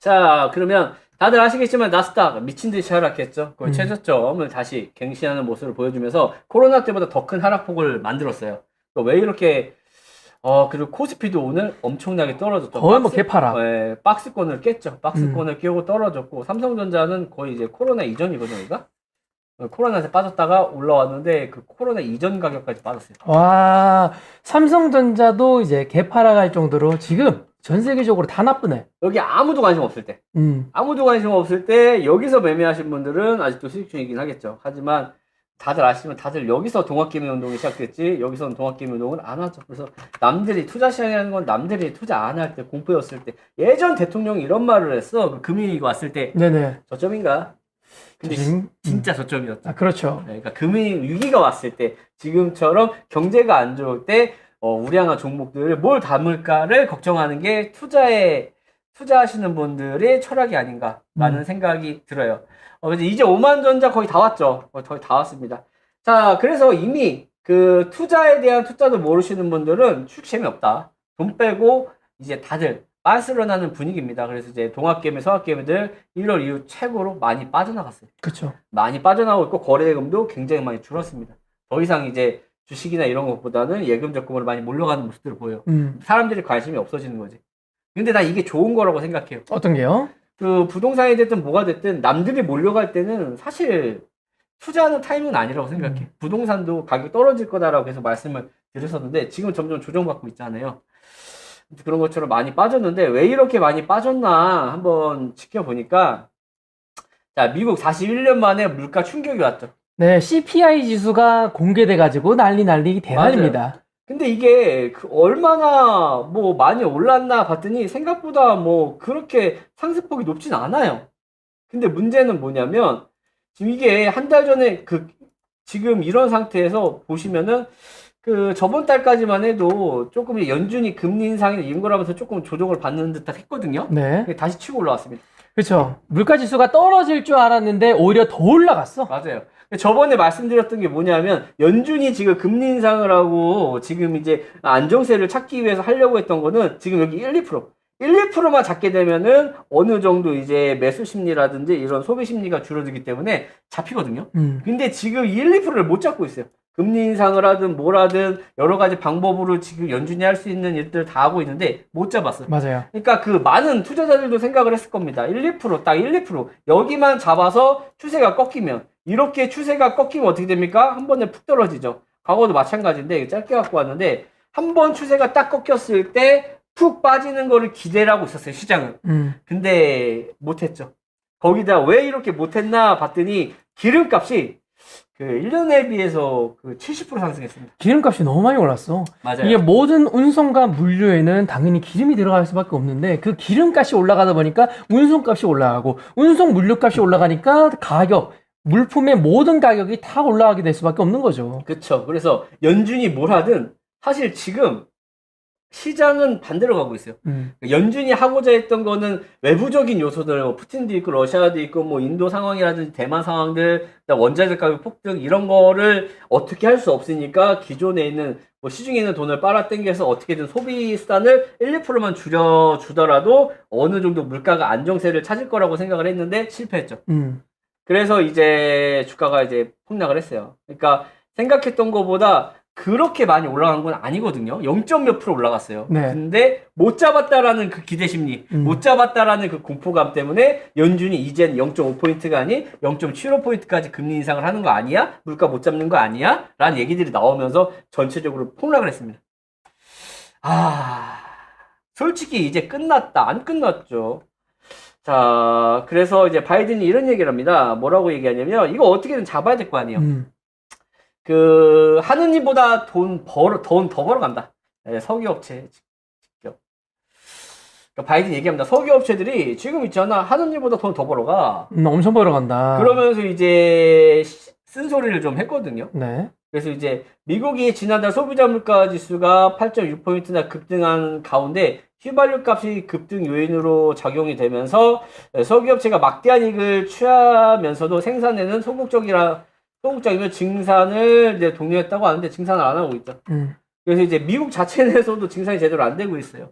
자, 그러면 다들 아시겠지만 나스닥 미친 듯이 하락했죠. 그 최저점을 다시 갱신하는 모습을 보여주면서 코로나 때보다 더 큰 하락폭을 만들었어요. 왜 이렇게 그리고 코스피도 오늘 엄청나게 떨어졌죠. 거의 뭐 개파락. 박스권을 깼죠. 박스권을 깨고 떨어졌고 삼성전자는 거의 이제 코로나 이전이거든요, 이거? 코로나에서 빠졌다가 올라왔는데 그 코로나 이전 가격까지 빠졌어요. 와, 삼성전자도 이제 개파락 할 정도로 지금 전 세계적으로 다 나쁘네. 여기 아무도 관심 없을 때. 아무도 관심 없을 때 여기서 매매하신 분들은 아직도 수익 중이긴 하겠죠. 하지만 다들 아시면 다들 여기서 동학개미 운동이 시작됐지 여기서는 동학개미 운동을 안 하죠. 그래서 남들이 투자 시장이라는 건 남들이 투자 안 할 때 공포였을 때 예전 대통령이 이런 말을 했어. 그 금융위기가 왔을 때 네네. 저점인가? 근데 진짜 저점이었죠. 아, 그렇죠. 그러니까 금융위기가 왔을 때 지금처럼 경제가 안 좋을 때 우량한 종목들을 뭘 담을까를 걱정하는 게 투자하시는 분들의 철학이 아닌가라는 생각이 들어요. 이제 5만 전자 거의 다 왔죠. 거의 다 왔습니다. 자, 그래서 이미 그 투자에 대한 투자도 모르시는 분들은 축 재미없다. 돈 빼고 이제 다들 빤스러 나는 분위기입니다. 그래서 이제 동학개미, 서학개미들 1월 이후 최고로 많이 빠져나갔어요. 그렇죠. 많이 빠져나오고 있고 거래대금도 굉장히 많이 줄었습니다. 더 이상 이제 주식이나 이런 것보다는 예금 적금으로 많이 몰려가는 모습들을 보여요. 사람들이 관심이 없어지는 거지. 근데 나 이게 좋은 거라고 생각해요. 어떤 게요? 그 부동산이 됐든 뭐가 됐든 남들이 몰려갈 때는 사실 투자하는 타이밍은 아니라고 생각해. 부동산도 가격이 떨어질 거다라고 계속 말씀을 드렸었는데 지금 점점 조정받고 있잖아요. 그런 것처럼 많이 빠졌는데 왜 이렇게 많이 빠졌나 한번 지켜보니까 자, 미국 41년 만에 물가 충격이 왔죠. 네, CPI 지수가 공개돼가지고 난리 대란입니다. 근데 이게 얼마나 뭐 많이 올랐나 봤더니 생각보다 뭐 그렇게 상승폭이 높진 않아요. 근데 문제는 뭐냐면 지금 이게 한 달 전에 지금 이런 상태에서 보시면은 그 저번 달까지만 해도 조금 연준이 금리 인상이나 이런 거라면서 조금 조정을 받는 듯한 했거든요. 네. 다시 치고 올라왔습니다. 그렇죠. 물가 지수가 떨어질 줄 알았는데 오히려 더 올라갔어. 맞아요. 저번에 말씀드렸던 게 뭐냐면 연준이 지금 금리 인상을 하고 지금 이제 안정세를 찾기 위해서 하려고 했던 거는 지금 여기 1~2% 1~2%만 잡게 되면은 어느 정도 이제 매수 심리라든지 이런 소비 심리가 줄어들기 때문에 잡히거든요. 근데 지금 1~2%를 못 잡고 있어요. 금리 인상을 하든 뭘 하든 여러 가지 방법으로 지금 연준이 할 수 있는 일들을 다 하고 있는데 못 잡았어요. 맞아요. 그러니까 그 많은 투자자들도 생각을 했을 겁니다. 1~2% 딱 1~2% 여기만 잡아서 추세가 꺾이면 이렇게 추세가 꺾이면 어떻게 됩니까? 한 번에 푹 떨어지죠. 과거도 마찬가지인데 짧게 갖고 왔는데 한 번 추세가 딱 꺾였을 때 푹 빠지는 거를 기대를 하고 있었어요, 시장은. 근데 못했죠. 거기다 왜 이렇게 못했나 봤더니 기름값이 그 1년에 비해서 그 70% 상승했습니다. 기름값이 너무 많이 올랐어. 맞아요. 이게 모든 운송과 물류에는 당연히 기름이 들어갈 수밖에 없는데 그 기름값이 올라가다 보니까 운송값이 올라가고 운송 물류값이 올라가니까 가격, 물품의 모든 가격이 다 올라가게 될 수밖에 없는 거죠. 그쵸. 그래서 연준이 뭘 하든 사실 지금 시장은 반대로 가고 있어요. 연준이 하고자 했던 거는 외부적인 요소들, 뭐 푸틴도 있고 러시아도 있고 뭐 인도 상황이라든지 대만 상황들, 원자재 가격 폭등 이런 거를 어떻게 할 수 없으니까 기존에 있는 뭐 시중에 있는 돈을 빨아당겨서 어떻게든 소비 수단을 1~2%만 줄여주더라도 어느 정도 물가가 안정세를 찾을 거라고 생각을 했는데 실패했죠. 그래서 이제 주가가 이제 폭락을 했어요. 그러니까 생각했던 것보다 그렇게 많이 올라간 건 아니거든요. 0. 몇 프로 올라갔어요. 네. 근데 못 잡았다라는 그 기대 심리, 못 잡았다라는 그 공포감 때문에 연준이 이젠 0.5포인트가 아닌 0.75포인트까지 금리 인상을 하는 거 아니야? 물가 못 잡는 거 아니야? 라는 얘기들이 나오면서 전체적으로 폭락을 했습니다. 솔직히 이제 끝났다. 안 끝났죠. 자, 그래서 이제 바이든이 이런 얘기를 합니다. 뭐라고 얘기하냐면 이거 어떻게든 잡아야 될 거 아니에요. 하는 일보다 돈 더 벌어간다. 석유업체 직접. 그러니까 바이든 얘기합니다. 석유업체들이 지금 있잖아. 하는 일보다 돈 더 벌어가. 엄청 벌어간다. 그러면서 이제 쓴소리를 좀 했거든요. 네. 그래서 이제 미국이 지난달 소비자 물가 지수가 8.6포인트나 급등한 가운데 휘발유 값이 급등 요인으로 작용이 되면서 석유업체가 막대한 이익을 취하면서도 생산에는 소극적이면 증산을 이제 독려했다고 하는데 증산을 안 하고 있죠. 그래서 이제 미국 자체 내에서도 증산이 제대로 안 되고 있어요.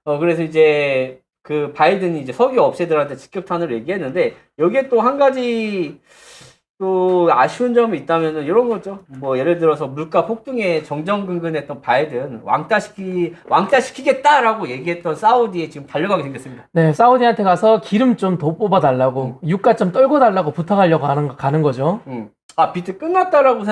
그래서 이제 그 바이든이 이제 석유 업체들한테 직격탄을 얘기했는데 여기에 또 한 가지 또 아쉬운 점이 있다면은 이런 거죠. 뭐 예를 들어서 물가 폭등에 정정근근했던 바이든 왕따시키겠다라고 얘기했던 사우디에 지금 달려가게 생겼습니다. 네, 사우디한테 가서 기름 좀 더 뽑아달라고, 유가 좀 떨고 달라고 부탁하려고 가는 거죠. 아, 비트 끝났다라고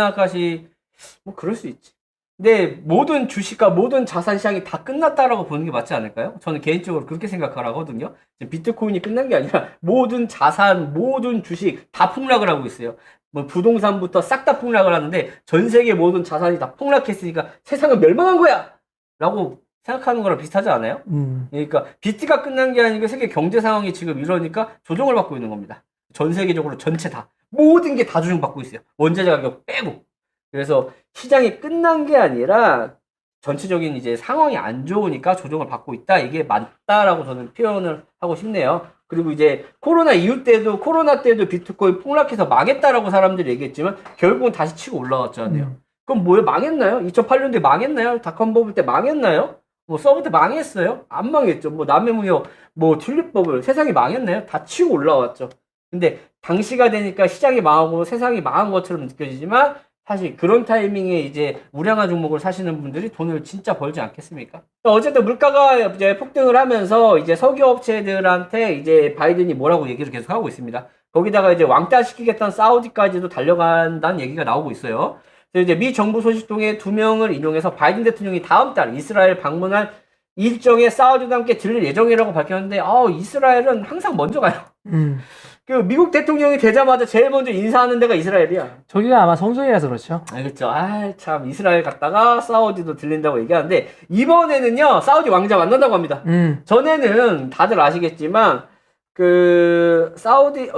뭐 그럴 수 있지. 근데 모든 주식과 모든 자산 시장이 다 끝났다라고 보는 게 맞지 않을까요? 저는 개인적으로 그렇게 생각하거든요. 비트코인이 끝난 게 아니라 모든 자산, 모든 주식 다 폭락을 하고 있어요. 뭐 부동산부터 싹 다 폭락을 하는데 전 세계 모든 자산이 다 폭락했으니까 세상은 멸망한 거야! 라고 생각하는 거랑 비슷하지 않아요? 그러니까 비트가 끝난 게 아니고 세계 경제 상황이 지금 이러니까 조정을 받고 있는 겁니다. 전 세계적으로 전체 다. 모든 게 다 조정받고 있어요. 원자재 가격 빼고. 그래서 시장이 끝난 게 아니라 전체적인 이제 상황이 안 좋으니까 조정을 받고 있다. 이게 맞다라고 저는 표현을 하고 싶네요. 그리고 이제 코로나 때도 비트코인 폭락해서 망했다라고 사람들이 얘기했지만 결국은 다시 치고 올라왔잖아요. 그럼 뭐예요? 망했나요? 2008년도에 망했나요? 닷컴 버블 때 망했나요? 뭐 서브 때 망했어요? 안 망했죠. 뭐 남해무역, 뭐 튤립 버블 세상이 망했나요? 다 치고 올라왔죠. 근데 당시가 되니까 시장이 망하고 세상이 망한 것처럼 느껴지지만 사실 그런 타이밍에 이제 우량한 종목을 사시는 분들이 돈을 진짜 벌지 않겠습니까? 어쨌든 물가가 이제 폭등을 하면서 이제 석유 업체들한테 이제 바이든이 뭐라고 얘기를 계속 하고 있습니다. 거기다가 이제 왕따 시키겠다는 사우디까지도 달려간다는 얘기가 나오고 있어요. 그래서 이제 미 정부 소식통에 2명을 인용해서 바이든 대통령이 다음 달 이스라엘 방문할 일정에 사우디와 함께 들릴 예정이라고 밝혔는데, 이스라엘은 항상 먼저 가요. 그 미국 대통령이 되자마자 제일 먼저 인사하는 데가 이스라엘이야. 저기가 아마 성소이라서 그렇죠. 그렇죠. 참 이스라엘 갔다가 사우디도 들린다고 얘기하는데 이번에는요 사우디 왕자 만난다고 합니다. 전에는 다들 아시겠지만 그 사우디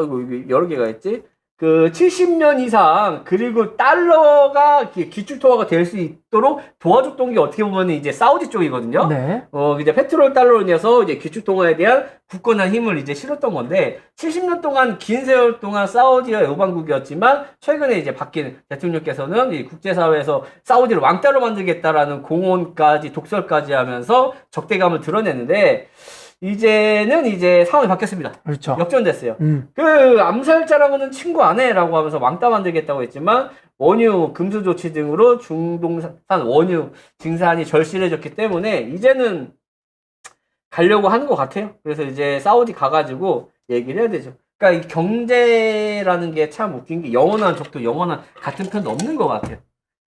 여러 개가 있지. 그 70년 이상 그리고 달러가 기축통화가 될 수 있도록 도와줬던 게 어떻게 보면 이제 사우디 쪽이거든요. 네. 이제 페트롤 달러로 인해서 이제 기축통화에 대한 굳건한 힘을 이제 실었던 건데 70년 동안 긴 세월 동안 사우디가 여반국이었지만 최근에 이제 바뀐 대통령께서는 이 국제사회에서 사우디를 왕따로 만들겠다라는 공언까지 독설까지 하면서 적대감을 드러내는데 이제는 이제 상황이 바뀌었습니다. 그렇죠. 역전됐어요. 그 암살자라고는 친구 안 해라고 하면서 왕따 만들겠다고 했지만 원유, 금수 조치 등으로 중동산 원유 증산이 절실해졌기 때문에 이제는 가려고 하는 것 같아요. 그래서 이제 사우디 가가지고 얘기를 해야 되죠. 그러니까 이 경제라는 게 참 웃긴 게 영원한 적도 영원한 같은 편도 없는 것 같아요.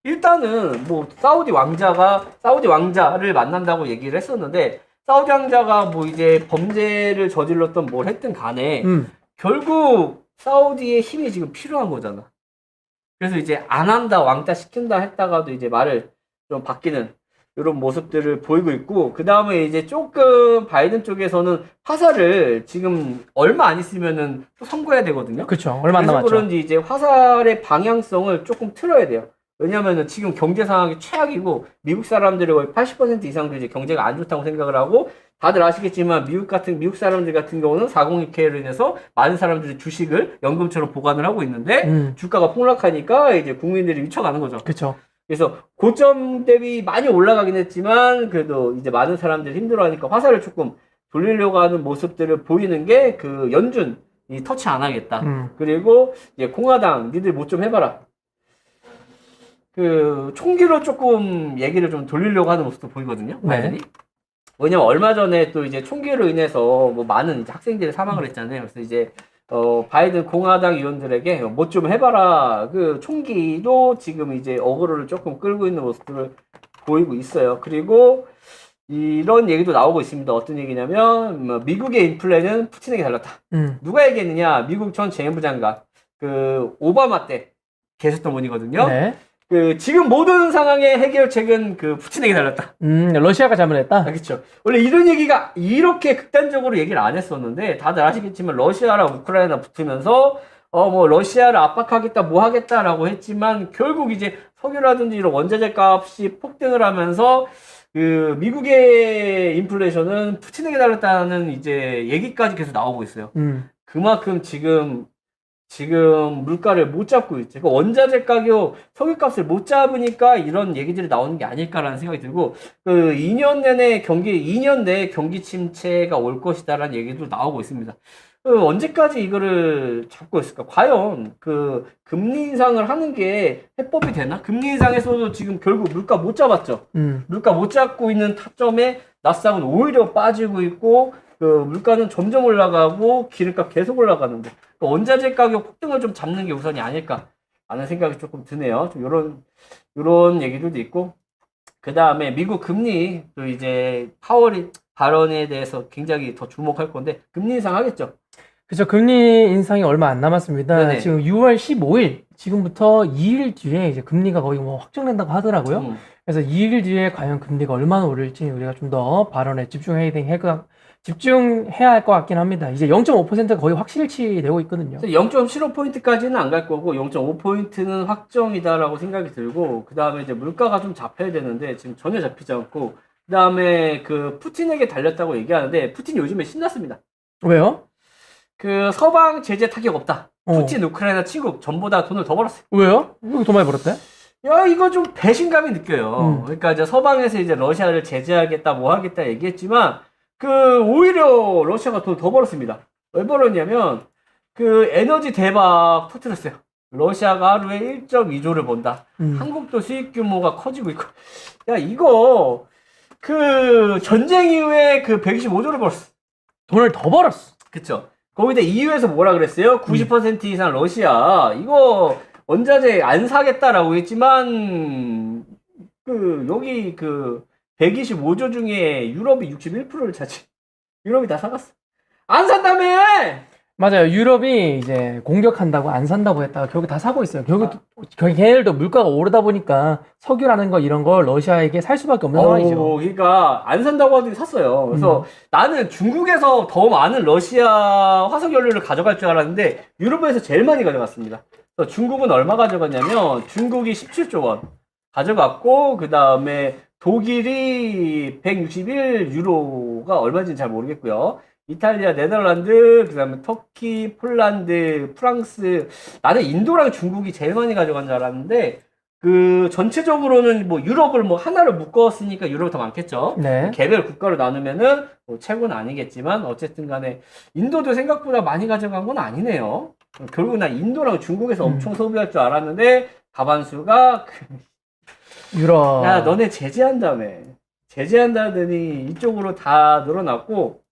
일단은 뭐 사우디 왕자를 만난다고 얘기를 했었는데 사우디 왕자가 뭐 이제 범죄를 저질렀던 뭘 했든 간에 결국 사우디의 힘이 지금 필요한 거잖아. 그래서 이제 안 한다 왕따 시킨다 했다가도 이제 말을 좀 바뀌는 이런 모습들을 보이고 있고 그 다음에 이제 조금 바이든 쪽에서는 화살을 지금 얼마 안 있으면은 또 선거해야 되거든요. 그렇죠. 얼마 안 남았죠. 그래서 그런지 이제 화살의 방향성을 조금 틀어야 돼요. 왜냐면은 지금 경제 상황이 최악이고 미국 사람들의 거의 80% 이상도 이제 경제가 안 좋다고 생각을 하고 다들 아시겠지만 미국 사람들 같은 경우는 401k로 인해서 많은 사람들이 주식을 연금처럼 보관을 하고 있는데 주가가 폭락하니까 이제 국민들이 미쳐가는 거죠. 그렇죠. 그래서 고점 대비 많이 올라가긴 했지만 그래도 이제 많은 사람들이 힘들어하니까 화살을 조금 돌리려고 하는 모습들을 보이는 게 그 연준이 터치 안 하겠다. 그리고 이제 공화당 니들 뭐 좀 해봐라. 그 총기로 조금 얘기를 좀 돌리려고 하는 모습도 보이거든요. 바이든이. 네. 왜냐면 얼마 전에 또 이제 총기로 인해서 뭐 많은 이제 학생들이 사망을 했잖아요. 그래서 이제 바이든 공화당 의원들에게 뭐 좀 해봐라. 그 총기도 지금 이제 어그로를 조금 끌고 있는 모습들을 보이고 있어요. 그리고 이런 얘기도 나오고 있습니다. 어떤 얘기냐면 뭐 미국의 인플레는 푸틴에게 달렸다. 누가 얘기했느냐? 미국 전 재무부 장관 그 오바마 때 계셨던 분이거든요. 네. 그 지금 모든 상황의 해결책은 그 푸틴에게 달렸다. 러시아가 잘못했다. 그렇죠. 원래 이런 얘기가 이렇게 극단적으로 얘기를 안 했었는데 다들 아시겠지만 러시아랑 우크라이나 붙으면서 뭐 러시아를 압박하겠다 뭐 하겠다라고 했지만 결국 이제 석유라든지 이런 원자재 값이 폭등을 하면서 그 미국의 인플레이션은 푸틴에게 달렸다는 이제 얘기까지 계속 나오고 있어요. 그만큼 지금 지금 물가를 못 잡고 있죠. 그 원자재 가격, 석유값을 못 잡으니까 이런 얘기들이 나오는 게 아닐까라는 생각이 들고, 그 2년 내에 경기 침체가 올 것이다라는 얘기도 나오고 있습니다. 언제까지 이거를 잡고 있을까? 과연 그 금리 인상을 하는 게 해법이 되나? 금리 인상에서도 지금 결국 물가 못 잡았죠. 물가 못 잡고 있는 타점에 나스닥은 오히려 빠지고 있고, 그 물가는 점점 올라가고 기름값 계속 올라가는데, 그 원자재 가격 폭등을 좀 잡는 게 우선이 아닐까 하는 생각이 조금 드네요. 좀 요런 얘기들도 있고, 그 다음에 미국 금리 또 이제 파월이 발언에 대해서 굉장히 더 주목할 건데, 금리 인상 하겠죠. 그죠. 금리 인상이 얼마 안 남았습니다. 네네. 지금 6월 15일, 지금부터 2일 뒤에 이제 금리가 거의 뭐 확정된다고 하더라고요. 그래서 2일 뒤에 과연 금리가 얼마나 오를지 우리가 좀 더 발언에 집중해야 할 것 같긴 합니다. 이제 0.5%가 거의 확실치 되고 있거든요. 0.75포인트까지는 안 갈 거고, 0.5포인트는 확정이다라고 생각이 들고, 그 다음에 이제 물가가 좀 잡혀야 되는데, 지금 전혀 잡히지 않고, 그 다음에 그 푸틴에게 달렸다고 얘기하는데, 푸틴 요즘에 신났습니다. 왜요? 그 서방 제재 타격 없다. 푸틴, 우크라이나 친구 전부 다 돈을 더 벌었어요. 왜요? 왜 더 많이 벌었대? 야, 이거 좀 배신감이 느껴요. 그러니까 이제 서방에서 이제 러시아를 제재하겠다, 뭐 하겠다 얘기했지만, 그 오히려 러시아가 돈 더 벌었습니다. 왜 벌었냐면, 그 에너지 대박 터뜨렸어요. 러시아가 하루에 1.2조를 번다. 한국도 수익 규모가 커지고 있고. 야, 이거 그 전쟁 이후에 그 125조를 벌었어. 돈을 더 벌었어. 그쵸? 거기다 EU에서 뭐라 그랬어요? 90% 이상 러시아 이거 원자재 안 사겠다라고 했지만 그 여기 그 125조 중에 유럽이 61%를 차지. 유럽이 다 사갔어. 안 산다며! 맞아요. 유럽이 이제 공격한다고 안 산다고 했다가 결국 다 사고 있어요. 결국 걔네들도 물가가 오르다 보니까 석유라는 거 이런 걸 러시아에게 살 수밖에 없는 상황이죠. 그러니까 안 산다고 하더니 샀어요. 그래서 나는 중국에서 더 많은 러시아 화석연료를 가져갈 줄 알았는데 유럽에서 제일 많이 가져갔습니다. 그래서 중국은 얼마 가져갔냐면 중국이 17조 원 가져갔고 그 다음에 독일이 161유로가 얼마인지는 잘 모르겠고요. 이탈리아, 네덜란드, 그 다음에 터키, 폴란드, 프랑스. 나는 인도랑 중국이 제일 많이 가져간 줄 알았는데, 그, 전체적으로는 뭐 유럽을 뭐 하나를 묶었으니까 유럽이 더 많겠죠. 네. 개별 국가로 나누면은 뭐 최고는 아니겠지만, 어쨌든 간에 인도도 생각보다 많이 가져간 건 아니네요. 결국 난 인도랑 중국에서 엄청 소비할 줄 알았는데, 과반수가, 유럽. 야, 너네 제재한다며. 제재한다더니 이쪽으로 다 늘어났고,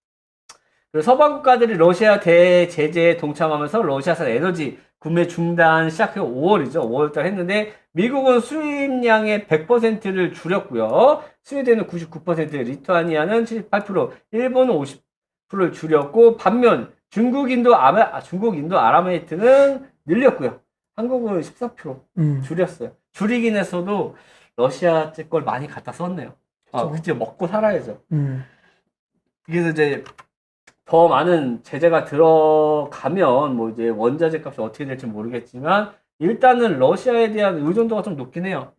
그리고 서방 국가들이 러시아 대제재에 동참하면서 러시아산 에너지 구매 중단 시작해 5월이죠. 5월달 했는데 미국은 수입량의 100%를 줄였고요. 스웨덴은 99%, 리투아니아는 78%, 일본은 50%를 줄였고 반면 중국, 인도, 아랍에미리트는 늘렸고요. 한국은 14% 줄였어요. 줄이긴 했어도 러시아 걸 많이 갖다 썼네요. 그치 먹고 살아야죠. 그래서 이제 더 많은 제재가 들어가면 뭐 이제 원자재 값이 어떻게 될지 모르겠지만 일단은 러시아에 대한 의존도가 좀 높긴 해요.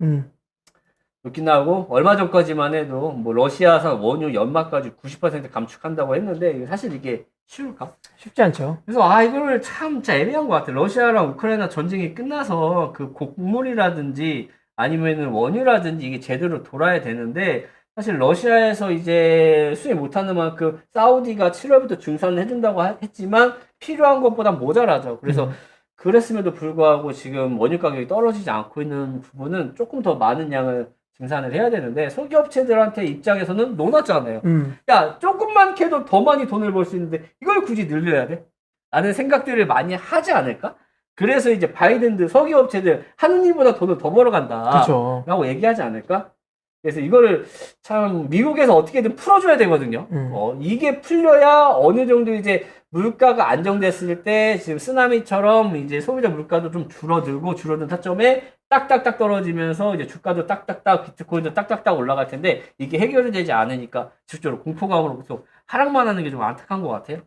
높긴 하고 얼마 전까지만 해도 뭐 러시아산 원유 연마까지 90% 감축한다고 했는데 사실 이게 쉬울까? 쉽지 않죠. 그래서 이거를 참 진짜 애매한 것 같아요. 러시아랑 우크라이나 전쟁이 끝나서 그 곡물이라든지 아니면은 원유라든지 이게 제대로 돌아야 되는데 사실 러시아에서 이제 수입 못하는 만큼 사우디가 7월부터 증산을 해준다고 했지만 필요한 것보다 모자라죠. 그래서 그랬음에도 불구하고 지금 원유 가격이 떨어지지 않고 있는 부분은 조금 더 많은 양을 증산을 해야 되는데 석유업체들한테 입장에서는 노났잖아요. 야 조금만 캐도 더 많이 돈을 벌 수 있는데 이걸 굳이 늘려야 돼? 라는 생각들을 많이 하지 않을까? 그래서 이제 바이든도 석유업체들 하느님보다 돈을 더 벌어간다 그쵸. 라고 얘기하지 않을까? 그래서 이거를 참 미국에서 어떻게든 풀어줘야 되거든요. 이게 풀려야 어느 정도 이제 물가가 안정됐을 때 지금 쓰나미처럼 이제 소비자 물가도 좀 줄어든 타점에 딱딱딱 떨어지면서 이제 주가도 딱딱딱 비트코인도 딱딱딱 올라갈 텐데 이게 해결이 되지 않으니까 직접적으로 공포감으로 계속 하락만 하는 게 좀 안타까운 것 같아요.